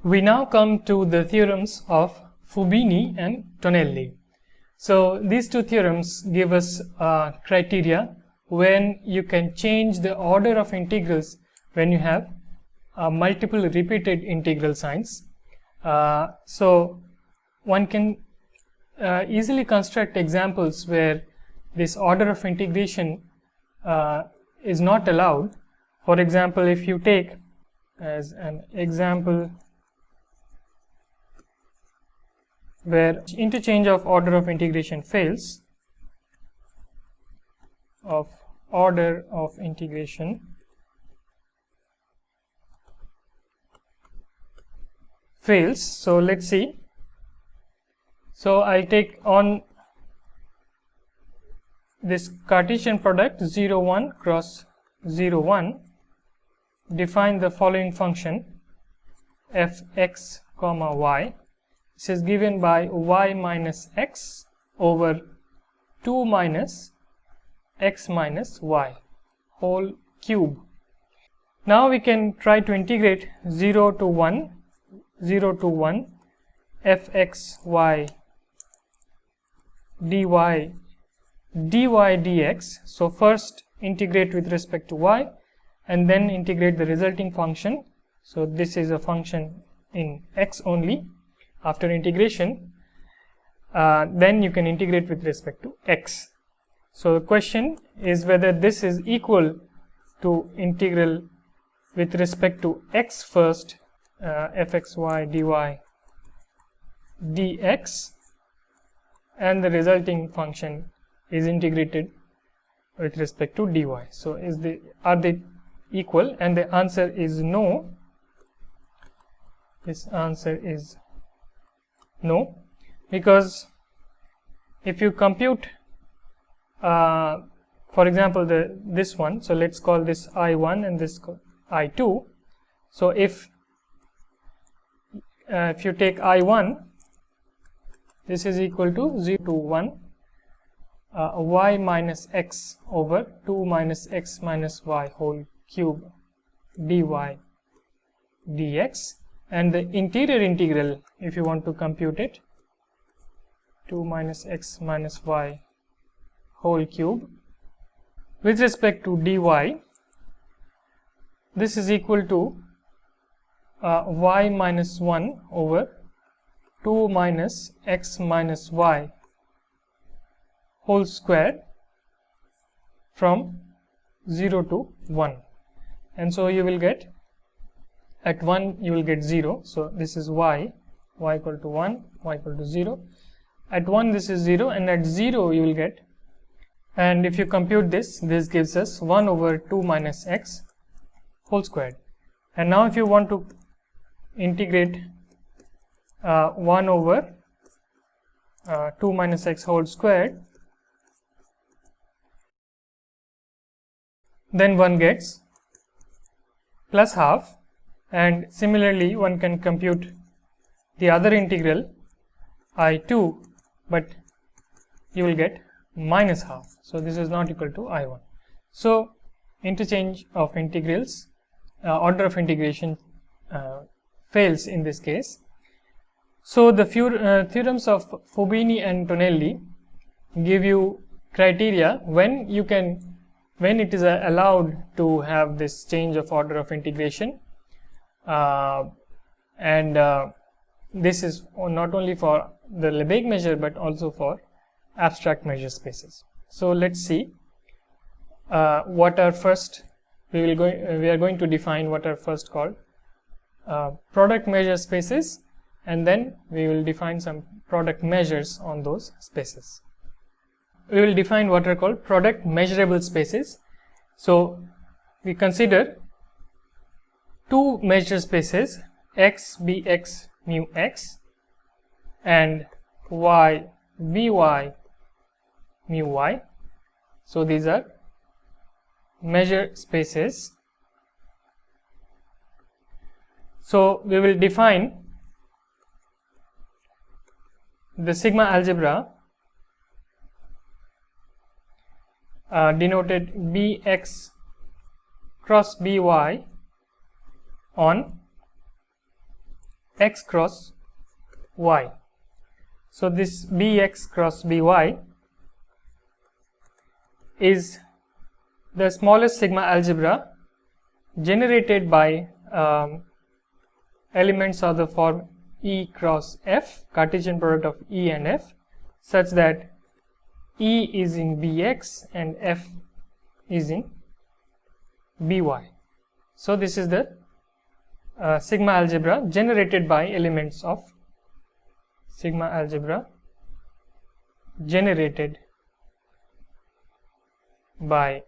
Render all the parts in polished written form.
We now come to the theorems of Fubini and Tonelli. So these two theorems give us criteria when you can change the order of integrals when you have multiple repeated integral signs. So one can easily construct examples where this order of integration is not allowed. For example, if you take as an example where interchange of order of integration fails, so let's see. So I take on this Cartesian product 0 1 cross 0 1, define the following function f(x, y). This is given by y minus x over 2 minus x minus y whole cube. Now we can try to integrate 0 to 1 f(x, y dy dx. So first integrate with respect to y and then integrate the resulting function. So this is a function in x only. After integration, then you can integrate with respect to x. So the question is whether this is equal to integral with respect to x first, f(x, dy dx, and the resulting function is integrated with respect to dy. So are they equal? And the answer is no. This answer is no, because if you compute for example this one, so let's call this I1 and this I2. So if you take I1, this is equal to 0 to 1 y minus x over 2 minus x minus y whole cube dy dx, and the interior integral, if you want to compute it, 2 minus x minus y whole cube with respect to dy, this is equal to y minus 1 over 2 minus x minus y whole square from 0 to 1. And so you will get, at 1 you will get 0, so this is y equal to 1, y equal to 0. At 1 this is 0, and at 0 you will get, and if you compute this gives us 1 over 2 minus x whole squared. And now if you want to integrate 1 over 2 minus x whole squared, then one gets plus half. And similarly one can compute the other integral I2, but you will get minus half. So this is not equal to I1. So interchange of integrals, order of integration fails in this case. So the theorems of Fubini and Tonelli give you criteria when it is allowed to have this change of order of integration. This is not only for the Lebesgue measure but also for abstract measure spaces. So let's see what are first. We are going to define what are first called product measure spaces, and then we will define some product measures on those spaces. We will define what are called product measurable spaces. So we consider two measure spaces, x bx mu x and y by mu y. So these are measure spaces. So we will define the sigma algebra denoted bx cross by on x cross y. So this bx cross by is the smallest sigma algebra generated by elements of the form E cross F, Cartesian product of E and F, such that E is in Bx and F is in By. So this is the sigma algebra generated by elements of sigma algebra generated by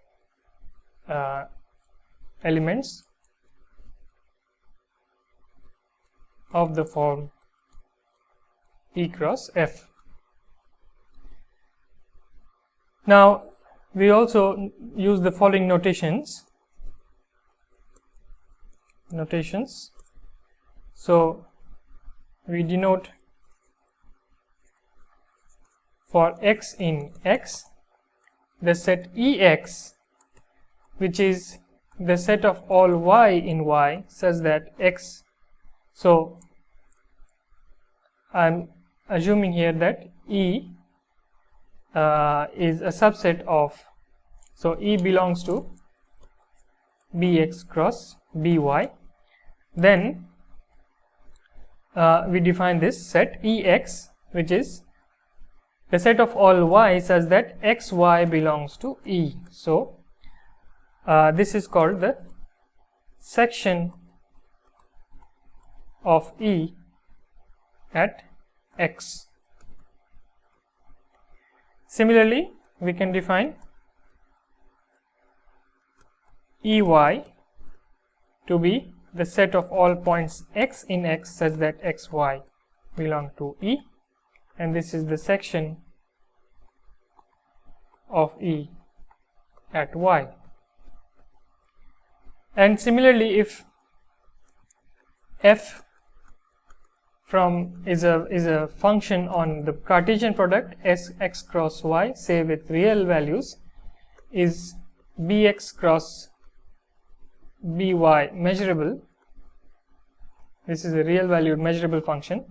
elements of the form E cross F. Now we also use the following notations. So we denote for x in X the set Ex, which is the set of all y in Y, such that X. So I am assuming here that E is a subset of, so E belongs to Bx cross By. Then we define this set Ex, which is the set of all y such that xy belongs to E. So this is called the section of E at X. Similarly, we can define Ey to be the set of all points x in X such that xy belong to E, and this is the section of E at Y. And similarly, if f from is a function on the Cartesian product x cross y, say with real values, is bx cross by measurable, this is a real valued measurable function,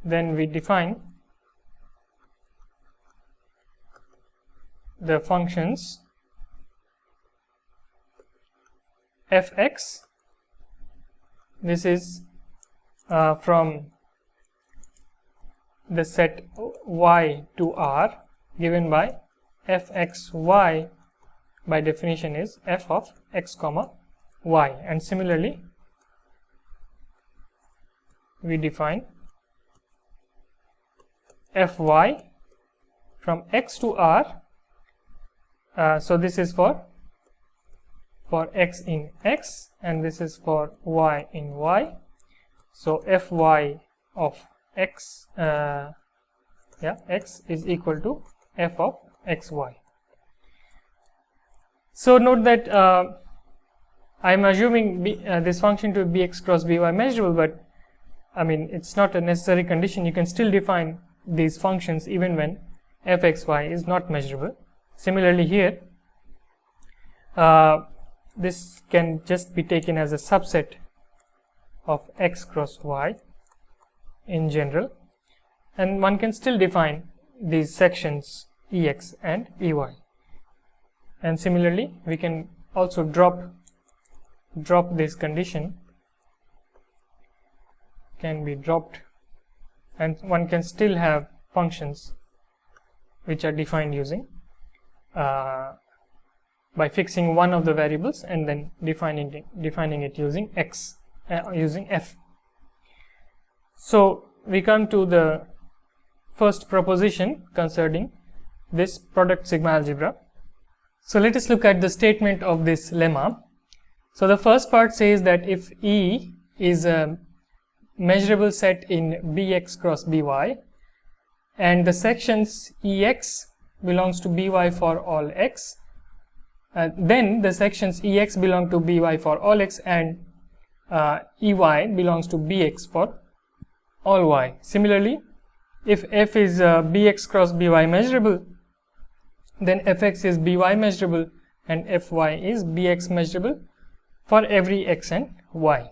then we define the functions fx, this is from the set y to R given by fxy by definition is f of x comma y, and similarly we define fy from x to R. So this is for x in X and this is for y in Y. So fy of x x is equal to f of xy. So note that I am assuming this function to be bx cross by measurable, but I mean it's not a necessary condition. You can still define these functions even when fxy is not measurable. Similarly here, this can just be taken as a subset of x cross y in general, and one can still define these sections Ex and Ey. And similarly we can also drop this condition, can be dropped, and one can still have functions which are defined using by fixing one of the variables and then defining it using x, using f. So we come to the first proposition concerning this product sigma algebra. So let us look at the statement of this lemma. So the first part says that if E is a measurable set in Bx cross By and the sections Ex belongs to By for all x, then the sections Ex belong to By for all x and Ey belongs to Bx for all y. Similarly, if f is Bx cross By measurable, then fx is By measurable and fy is Bx measurable for every x and y.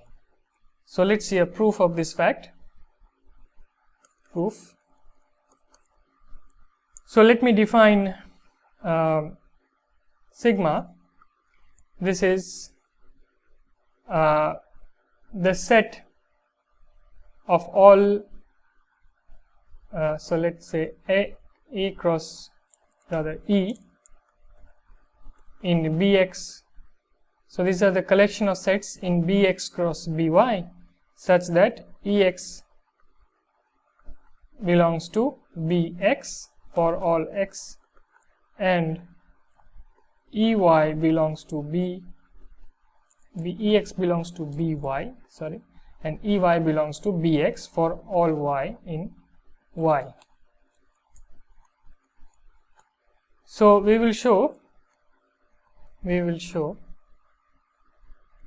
So let's see a proof of this fact. Proof. So let me define sigma. This is the set of all, so let's say A cross rather E in Bx. So these are the collection of sets in Bx cross By such that Ex belongs to Bx for all x and Ey belongs to Ex belongs to By, sorry, and Ey belongs to Bx for all y in y. So we will show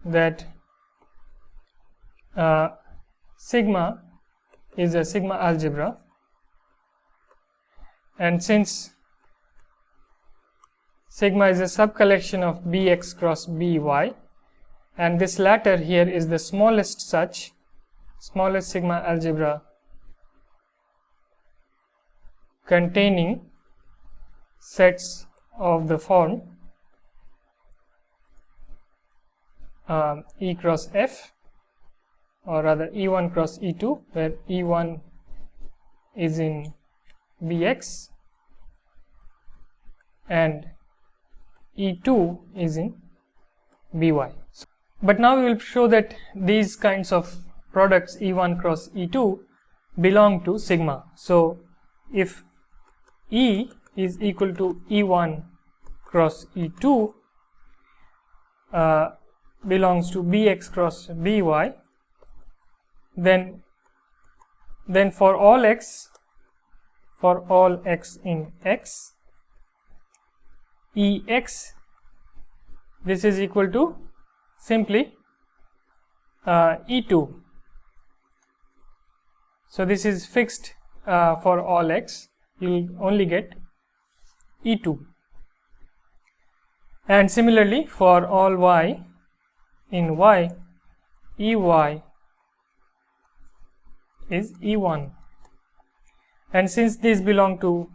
that sigma is a sigma algebra, and since sigma is a subcollection of Bx cross By, and this latter here is the smallest sigma algebra containing sets of the form E cross F, or rather E1 cross E2, where E1 is in Bx and E2 is in By. But now we will show that these kinds of products E1 cross E2 belong to sigma. So if E is equal to E1 cross E2 belongs to Bx cross By, then for all x in X, Ex, this is equal to simply E2. So this is fixed for all x, you will only get E2. And similarly for all y in Y, Ey is E1. And since these belong to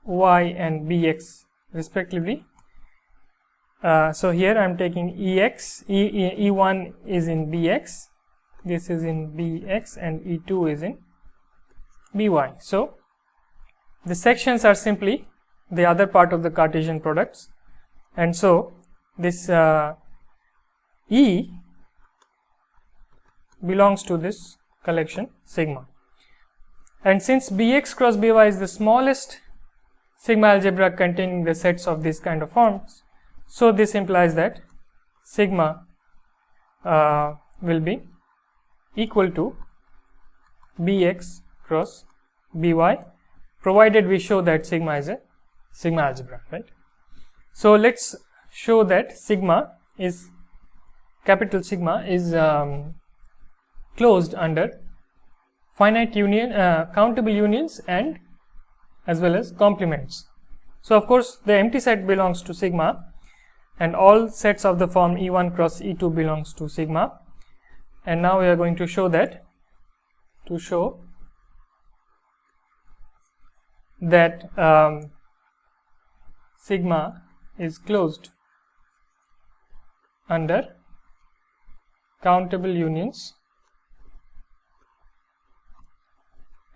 By and Bx respectively, so here I am taking Ex, E1 is in Bx, this is in Bx, and E2 is in By. So the sections are simply the other part of the Cartesian products, and so this E belongs to this collection sigma. And since Bx cross By is the smallest sigma algebra containing the sets of this kind of forms, so this implies that sigma will be equal to Bx cross By, provided we show that sigma is a sigma algebra, right? So let's show that sigma is, capital sigma is closed under finite union, countable unions, and as well as complements. So of course the empty set belongs to sigma, and all sets of the form E1 cross E2 belongs to sigma. And now we are going to show that, sigma is closed under countable unions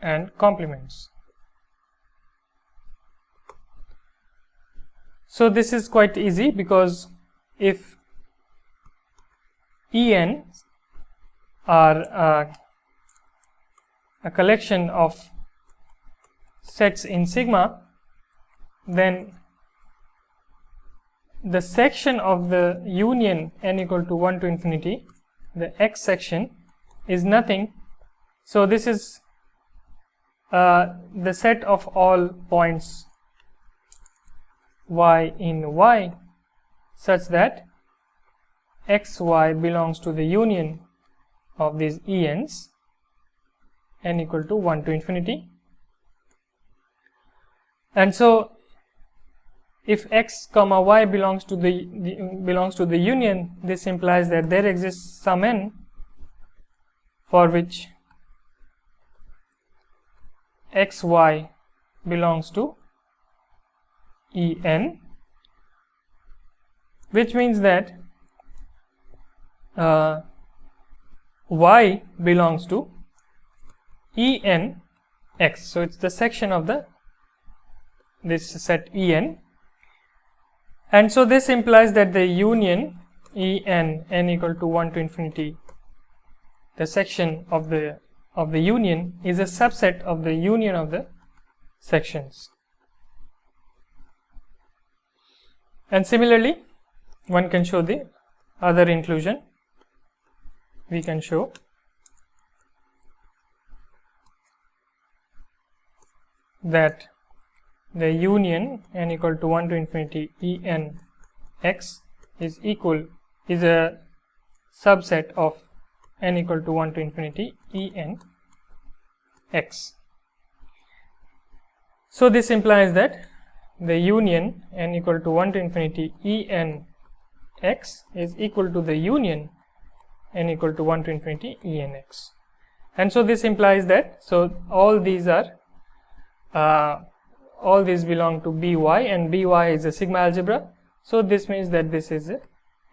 and complements. So this is quite easy, because if En are a collection of sets in sigma, then the section of the union n equal to 1 to infinity, the x section, is nothing. So this is the set of all points y in Y, such that xy belongs to the union of these Ens n equal to 1 to infinity. And so if x comma y belongs to the union, this implies that there exists some n for which x y belongs to En, which means that y belongs to En x. So it's the section of this set En, and so this implies that the union En n equal to 1 to infinity, the section of the union, is a subset of the union of the sections. And similarly, one can show the other inclusion. We can show that the union n equal to 1 to infinity En x is a subset of n equal to 1 to infinity En x. So this implies that the union n equal to 1 to infinity En x is equal to the union n equal to 1 to infinity En x. And so this implies that, so all these belong to By, and By is a sigma algebra. So this means that this is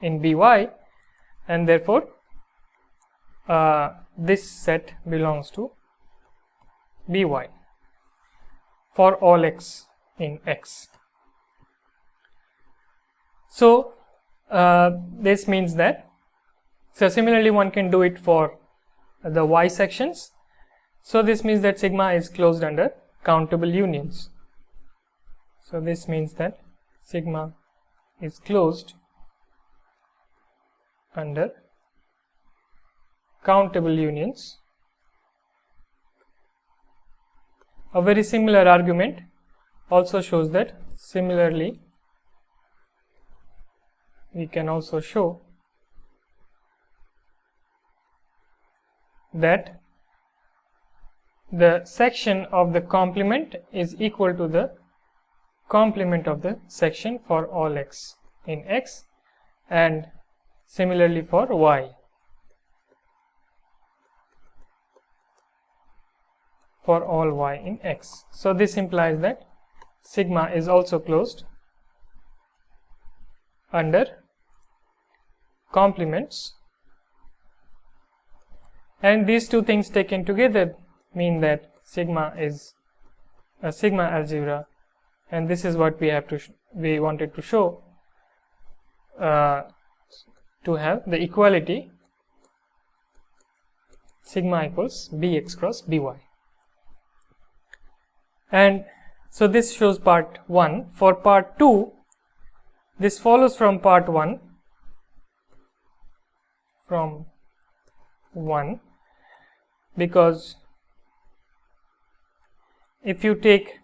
in By, and therefore this set belongs to By for all x in X. So this means that, so similarly one can do it for the Y sections. So this means that sigma is closed under countable unions. So this means that sigma is closed under countable unions. A very similar argument also shows that, similarly we can also show that the section of the complement is equal to the complement of the section for all x in X, and similarly for Y. For all y in X. So this implies that sigma is also closed under complements, and these two things taken together mean that sigma is a sigma algebra, and this is what we wanted to show, to have the equality sigma equals Bx cross By. And so this shows part 1. For part 2, this follows from part 1, because if you take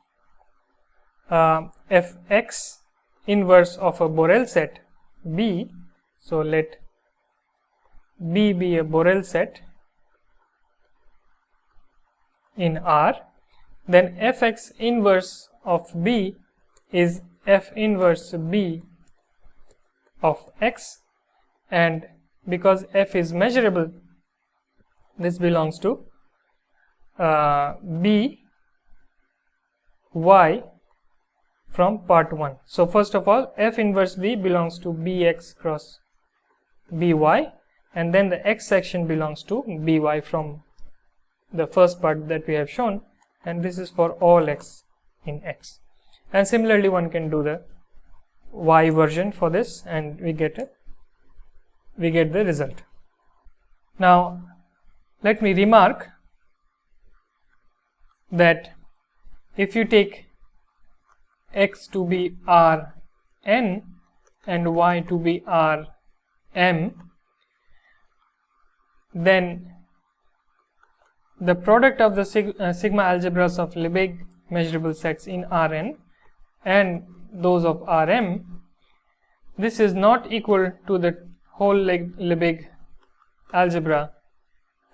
fx inverse of a Borel set B, so let B be a Borel set in R, then fx inverse of B is f inverse B of x, and because f is measurable, this belongs to B y from part 1. So first of all, f inverse B belongs to Bx cross By, and then the x section belongs to By from the first part that we have shown, and this is for all x in X. And similarly one can do the y version for this, and we get the result. Now let me remark that if you take x to be Rn and y to be Rm, then the product of the sigma algebras of Lebesgue measurable sets in Rn and those of Rm, this is not equal to the whole Lebesgue algebra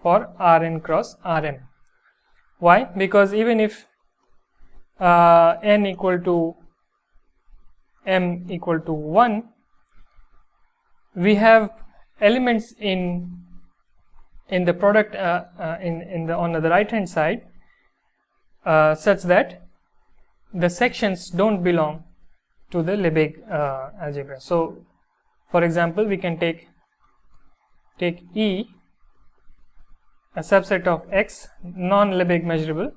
for Rn cross Rm. Why? Because even if n equal to m equal to 1, we have elements in the product on the right hand side such that the sections don't belong to the Lebesgue algebra. So for example, we can take E, a subset of X, non-Lebesgue measurable,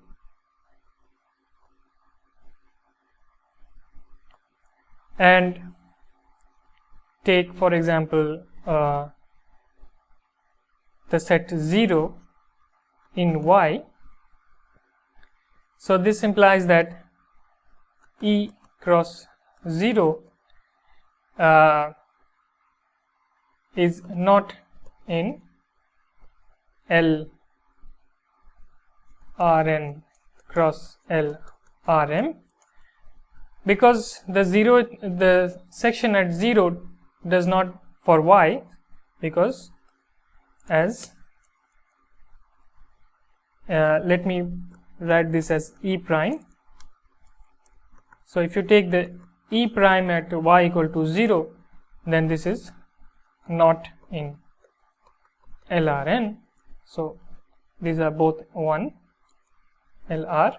and take for example the set 0 in Y. So this implies that E cross 0 is not in L Rn cross L Rm, because the section at 0 does not for Y, because as let me write this as E prime. So if you take the E prime at Y equal to 0, then this is not in LRN. So these are both 1 LR,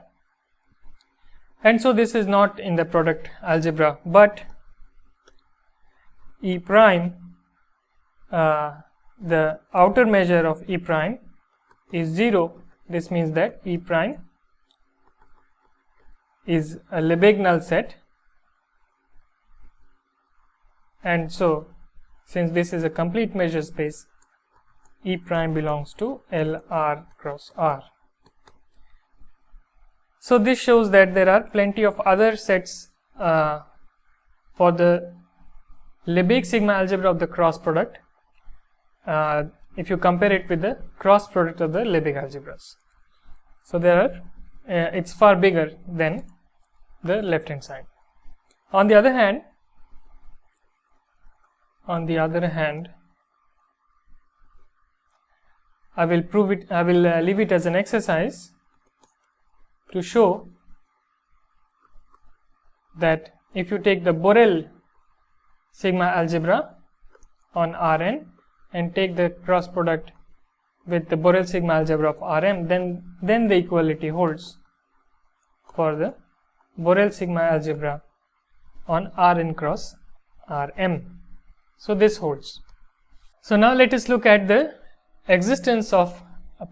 and so this is not in the product algebra, but E prime, the outer measure of E prime is 0. This means that E prime is a Lebesgue null set, and so since this is a complete measure space, E prime belongs to LR cross R. So this shows that there are plenty of other sets for the Lebesgue sigma algebra of the cross product if you compare it with the cross product of the Lebesgue algebras. So there are it's far bigger than the left hand side. On the other hand, I will leave it as an exercise to show that if you take the Borel sigma algebra on Rn and take the cross product with the Borel sigma algebra of Rm, then the equality holds for the Borel sigma algebra on Rn cross Rm. So this holds. So now let us look at the existence of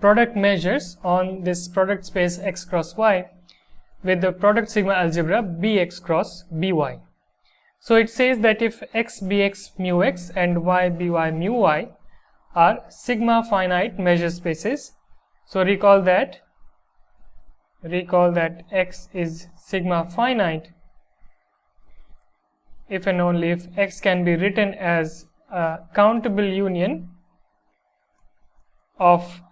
product measures on this product space X cross Y with the product sigma algebra Bx cross By. So it says that if X Bx mu X and Y By mu Y are sigma finite measure spaces, so recall that X is sigma finite if and only if X can be written as a countable union of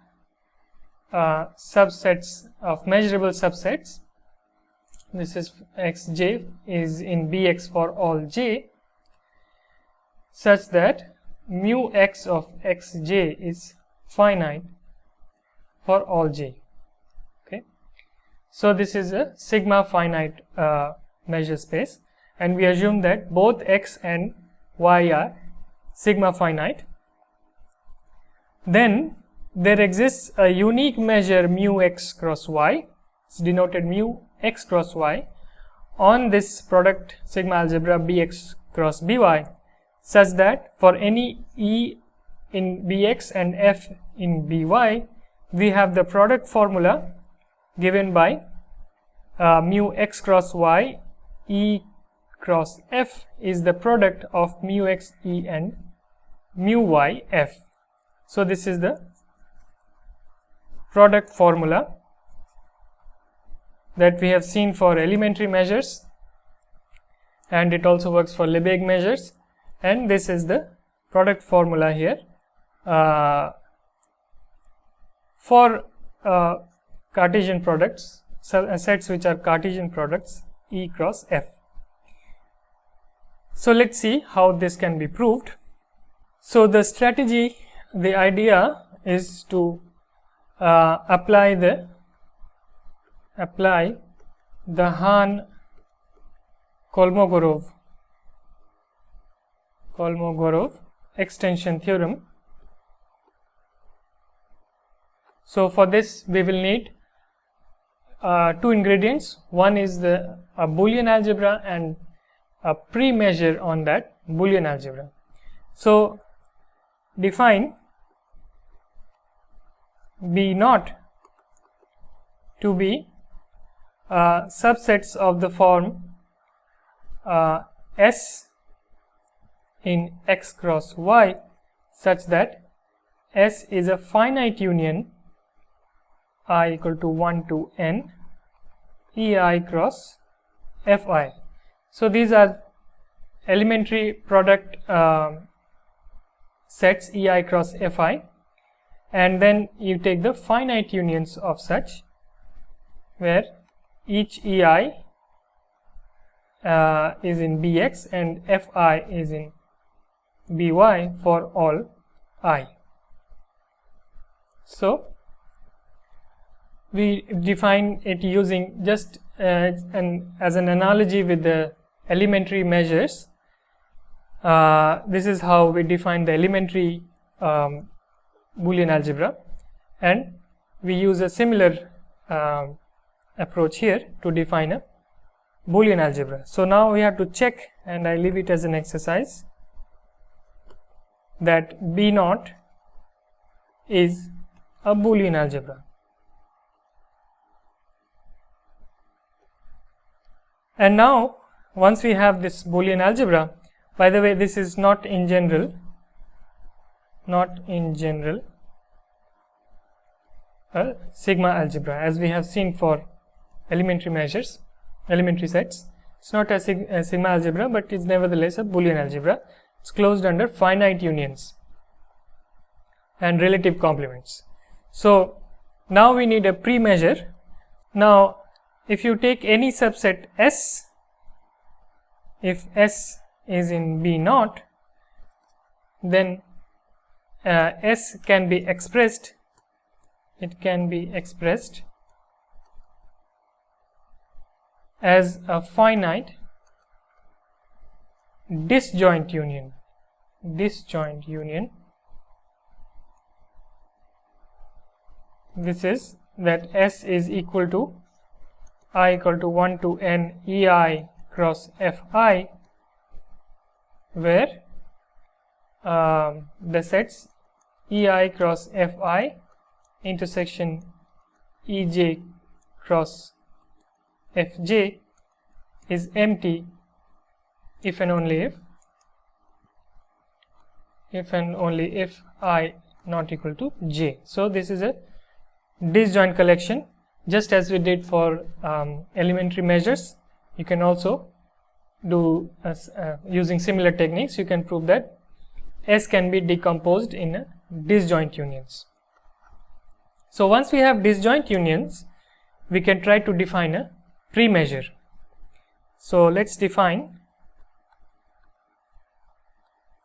subsets of measurable subsets. This is Xj is in Bx for all j, such that mu X of Xj is finite for all j. Okay, so this is a sigma finite measure space, and we assume that both X and Y are sigma finite. Then there exists a unique measure mu X cross Y, it's denoted mu X cross Y, on this product sigma algebra Bx cross By, such that for any E in Bx and F in By, we have the product formula given by mu X cross Y E cross F is the product of mu X E and mu Y F. So this is the product formula that we have seen for elementary measures, and it also works for Lebesgue measures, and this is the product formula here for Cartesian products, sets which are Cartesian products E cross F. So let's see how this can be proved. So the strategy, the idea is to apply the Hahn-Kolmogorov Kolmogorov extension theorem. So for this we will need two ingredients. One is a Boolean algebra and a pre-measure on that Boolean algebra. So define B0 to be subsets of the form S in X cross Y such that S is a finite union I equal to 1 to n EI cross Fi. So these are elementary product sets EI cross Fi, and then you take the finite unions of such where each EI is in Bx and Fi is in By for all I. So we define it using just as an analogy with the elementary measures. This is how we define the elementary Boolean algebra, and we use a similar approach here to define a Boolean algebra. So now we have to check, and I leave it as an exercise, that B0 is a Boolean algebra. And now once we have this Boolean algebra, by the way, this is not in general sigma algebra, as we have seen for elementary measures, elementary sets. It's not a sigma algebra, but it's nevertheless a Boolean algebra. It's closed under finite unions and relative complements. So now we need a pre-measure. Now if you take any subset S, if S is in B0, then S can be expressed, it can be expressed as a finite disjoint union. This is that S is equal to I equal to 1 to n EI cross Fi, where the sets EI cross Fi intersection EJ cross Fj is empty if and only if I not equal to j. So this is a disjoint collection, just as we did for elementary measures. You can also do using similar techniques. You can prove that S can be decomposed in disjoint unions. So once we have disjoint unions, we can try to define a pre-measure. So let's define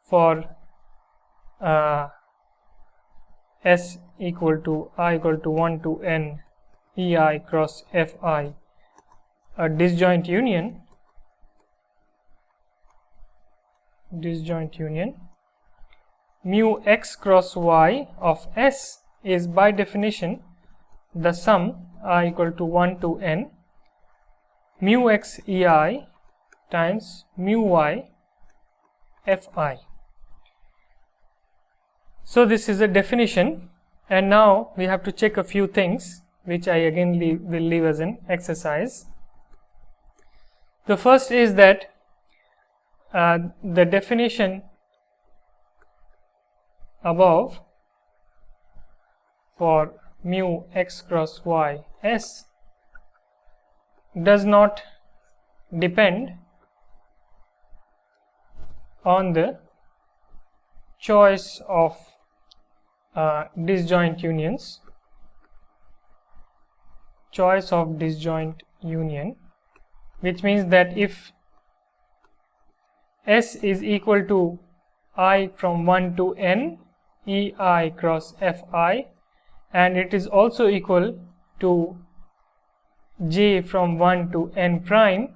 for S equal to I equal to 1 to n EI cross Fi a disjoint union mu x cross y of S is by definition the sum I equal to 1 to n mu x EI times mu y Fi. So this is a definition, and now we have to check a few things, which I again will leave as an exercise. The first is that the definition above for mu x cross y S does not depend on the choice of disjoint unions, which means that if S is equal to I from 1 to n EI cross Fi, and it is also equal to j from 1 to n prime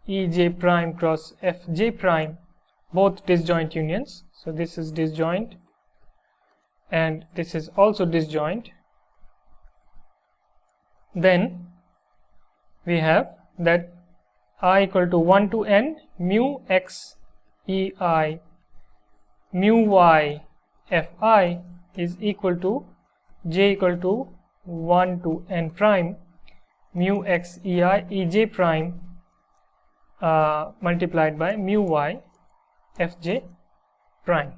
EJ prime cross Fj prime both disjoint unions. So this is disjoint and this is also disjoint. Then we have that I equal to 1 to n mu x ei mu y fi is equal to j equal to 1 to n prime mu x ei ej prime multiplied by mu y fj prime.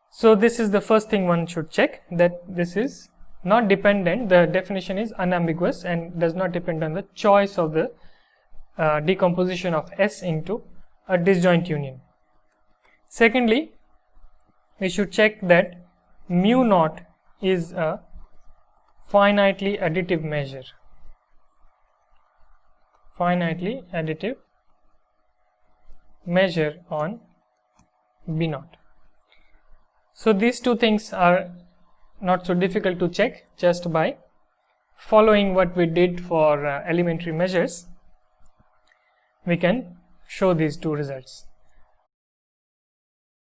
So this is the first thing one should check, that this is not dependent, the definition is unambiguous and does not depend on the choice of the decomposition of S into a disjoint union. Secondly, we should check that mu naught is a finitely additive measure. Finitely additive measure on B naught. So these two things are not so difficult to check. Just by following what we did for elementary measures, we can show these two results.